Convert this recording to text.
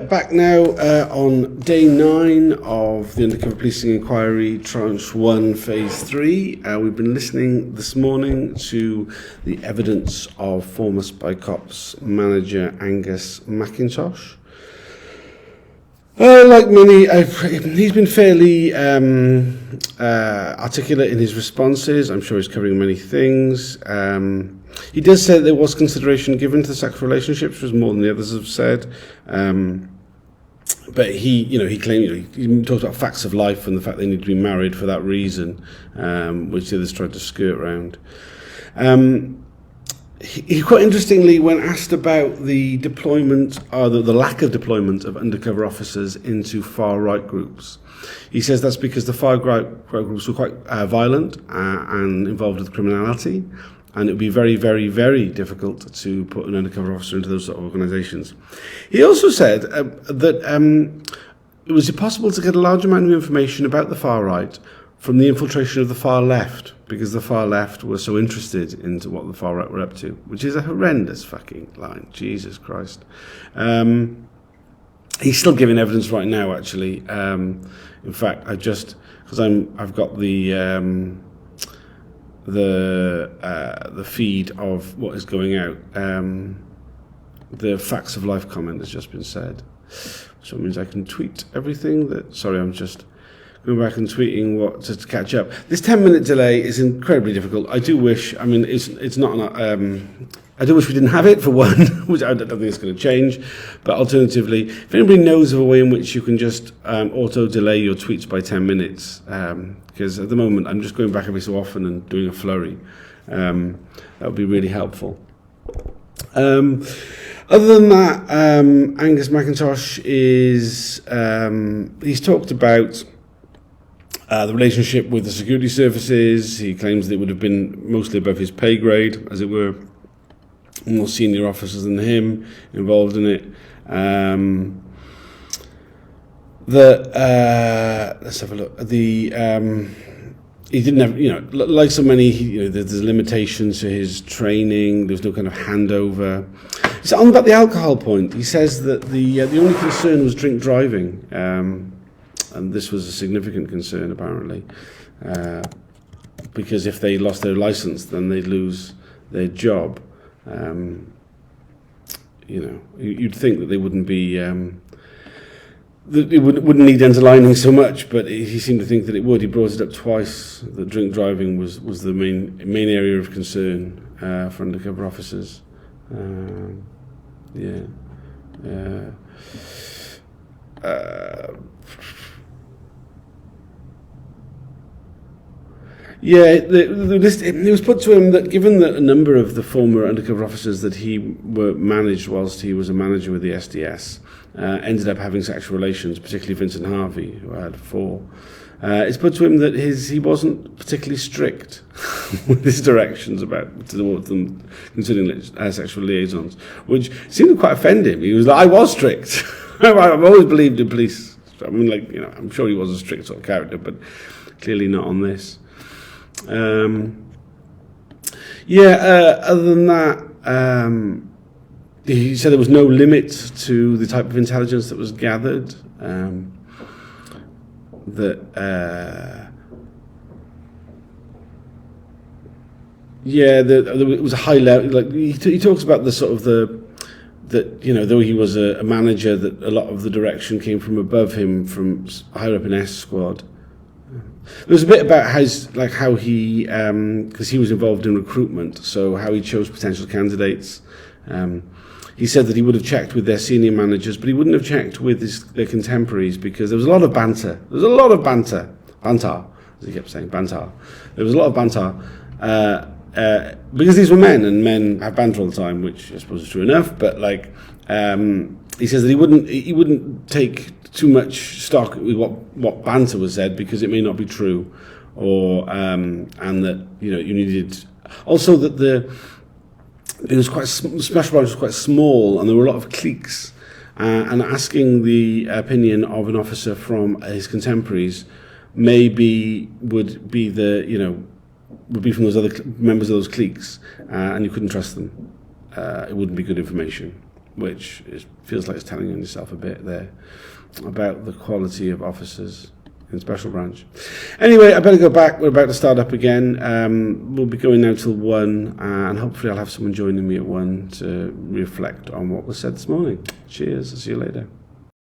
Back now on day 9 of the Undercover Policing Inquiry, Tranche 1, Phase 3. We've been listening this morning to the evidence of former Spycops manager Angus McIntosh. Like many, he's been fairly articulate in his responses. I'm sure he's covering many things. He does say that there was consideration given to the sex relationships, which was more than the others have said. But he claimed, he talked about facts of life and the fact they need to be married for that reason, which the others tried to skirt around. He quite interestingly, when asked about the deployment, or the lack of deployment of undercover officers into far-right groups, he says that's because the far-right groups were quite violent and involved with criminality, and it would be very, very, very difficult to put an undercover officer into those sort of organisations. He also said that it was impossible to get a large amount of information about the far-right from the infiltration of the far left, because the far left were so interested into what the far right were up to, which is a horrendous fucking line. Jesus Christ. He's still giving evidence right now, actually. In fact, because I've got the feed of what is going out. The facts of life comment has just been said, so it means I can tweet everything that. Sorry, I'm just going back and tweeting what to catch up. This 10-minute delay is incredibly difficult. I do wish. I mean, it's not. I do wish we didn't have it, for one, which I don't think it's going to change. But alternatively, if anybody knows of a way in which you can just auto-delay your tweets by 10 minutes, because at the moment I'm just going back every so often and doing a flurry, that would be really helpful. Other than that, Angus McIntosh he's talked about the relationship with the security services. He claims that it would have been mostly above his pay grade, as it were, more senior officers than him involved in it. Let's have a look. He didn't have, like so many, there's limitations to his training. There's no kind of handover. So on about the alcohol point, he says that the only concern was drink driving. And this was a significant concern, apparently, because if they lost their license, then they'd lose their job. You'd think that they wouldn't be, that it wouldn't need underlining so much, but he seemed to think that it would. He brought it up twice, that drink driving was the main area of concern for undercover officers. It was put to him that given that a number of the former undercover officers that he were managed whilst he was a manager with the SDS ended up having sexual relations, particularly Vincent Harvey, who had 4. It's put to him that he wasn't particularly strict with his directions towards them considering sexual liaisons, which seemed to quite offend him. He was like, I was strict. I've always believed in police. I mean, I'm sure he was a strict sort of character, but clearly not on this. Other than that, he said there was no limit to the type of intelligence that was gathered. It was a high level. Like he talks about the sort of though he was a manager, that a lot of the direction came from above him, from higher up in S squad. There was a bit about how he, because he was involved in recruitment, so how he chose potential candidates. He said that he would have checked with their senior managers, but he wouldn't have checked with their contemporaries, because there was a lot of banter. There was a lot of banter, as he kept saying, banter. There was a lot of banter, because these were men, and men have banter all the time, which I suppose is true enough. But he says that he wouldn't take too much stock with what banter was said, because it may not be true, or and that you needed also that it was quite Smash Bros was quite small, and there were a lot of cliques, and asking the opinion of an officer from his contemporaries maybe would be from those other members of those cliques, and you couldn't trust them. It wouldn't be good information. which feels like it's telling on yourself a bit there about the quality of officers in Special Branch. Anyway, I better go back. We're about to start up again. We'll be going now till 1, and hopefully I'll have someone joining me at 1 to reflect on what was said this morning. Cheers. I'll see you later.